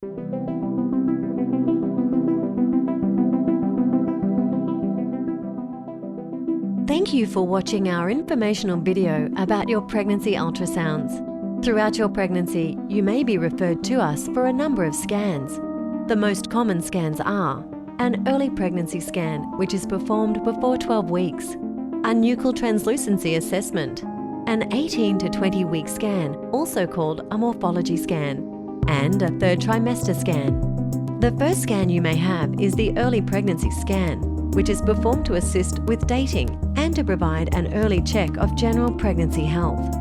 Thank you for watching our informational video about your pregnancy ultrasounds. Throughout your pregnancy, you may be referred to us for a number of scans. The most common scans are an early pregnancy scan, which is performed before 12 weeks, a nuchal translucency assessment, an 18 to 20 week scan, also called a morphology scan, and a third trimester scan. The first scan you may have is the early pregnancy scan, which is performed to assist with dating and to provide an early check of general pregnancy health.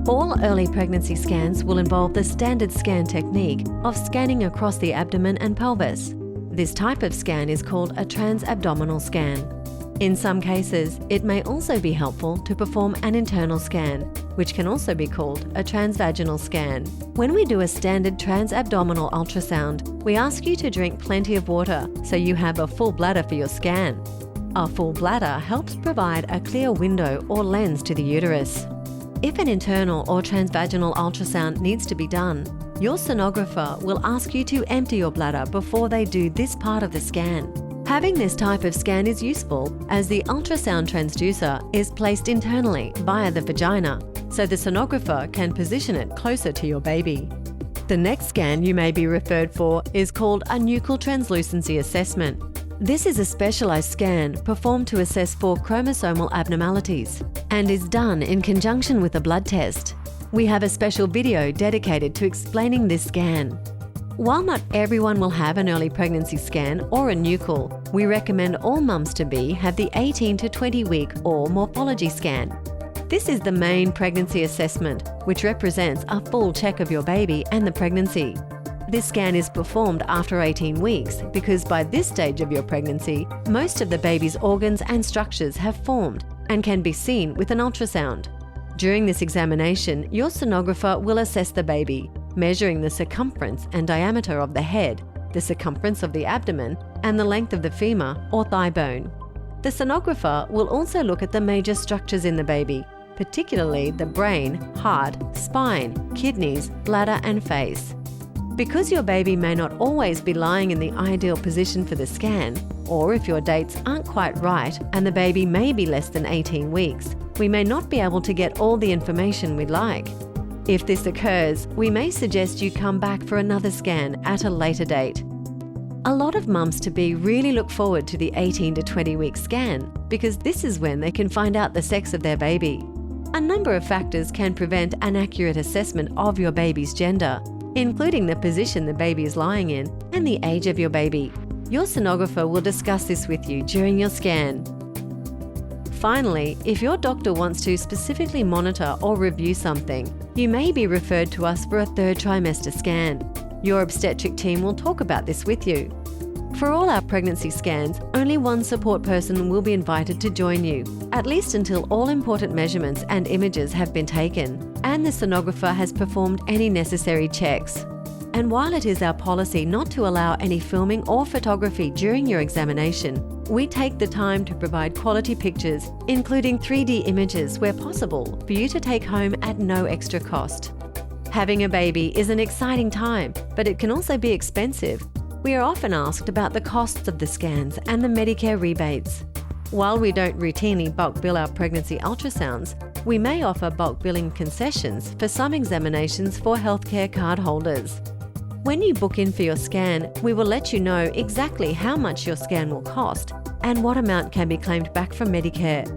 All early pregnancy scans will involve the standard scan technique of scanning across the abdomen and pelvis. This type of scan is called a transabdominal scan. In some cases, it may also be helpful to perform an internal scan, which can also be called a transvaginal scan. When we do a standard transabdominal ultrasound, we ask you to drink plenty of water so you have a full bladder for your scan. A full bladder helps provide a clear window or lens to the uterus. If an internal or transvaginal ultrasound needs to be done, your sonographer will ask you to empty your bladder before they do this part of the scan. Having this type of scan is useful as the ultrasound transducer is placed internally via the vagina, so the sonographer can position it closer to your baby. The next scan you may be referred for is called a nuchal translucency assessment. This is a specialized scan performed to assess for chromosomal abnormalities and is done in conjunction with a blood test. We have a special video dedicated to explaining this scan. While not everyone will have an early pregnancy scan or a nuchal, we recommend all mums-to-be have the 18 to 20 week or morphology scan. This is the main pregnancy assessment, which represents a full check of your baby and the pregnancy. This scan is performed after 18 weeks because by this stage of your pregnancy, most of the baby's organs and structures have formed and can be seen with an ultrasound. During this examination, your sonographer will assess the baby, measuring the circumference and diameter of the head, the circumference of the abdomen, and the length of the femur or thigh bone. The sonographer will also look at the major structures in the baby, particularly the brain, heart, spine, kidneys, bladder, and face. Because your baby may not always be lying in the ideal position for the scan, or if your dates aren't quite right and the baby may be less than 18 weeks, we may not be able to get all the information we'd like. If this occurs, we may suggest you come back for another scan at a later date. A lot of mums-to-be really look forward to the 18 to 20 week scan because this is when they can find out the sex of their baby. A number of factors can prevent an accurate assessment of your baby's gender, including the position the baby is lying in and the age of your baby. Your sonographer will discuss this with you during your scan. Finally, if your doctor wants to specifically monitor or review something, you may be referred to us for a third trimester scan. Your obstetric team will talk about this with you. For all our pregnancy scans, only one support person will be invited to join you, at least until all important measurements and images have been taken and the sonographer has performed any necessary checks. And while it is our policy not to allow any filming or photography during your examination, we take the time to provide quality pictures, including 3D images where possible, for you to take home at no extra cost. Having a baby is an exciting time, but it can also be expensive. We are often asked about the costs of the scans and the Medicare rebates. While we don't routinely bulk bill our pregnancy ultrasounds, we may offer bulk billing concessions for some examinations for healthcare card holders. When you book in for your scan, we will let you know exactly how much your scan will cost and what amount can be claimed back from Medicare.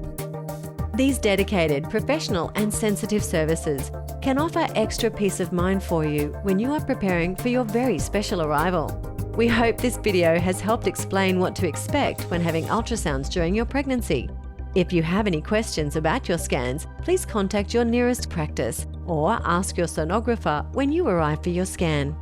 These dedicated, professional and sensitive services can offer extra peace of mind for you when you are preparing for your very special arrival. We hope this video has helped explain what to expect when having ultrasounds during your pregnancy. If you have any questions about your scans, please contact your nearest practice or ask your sonographer when you arrive for your scan.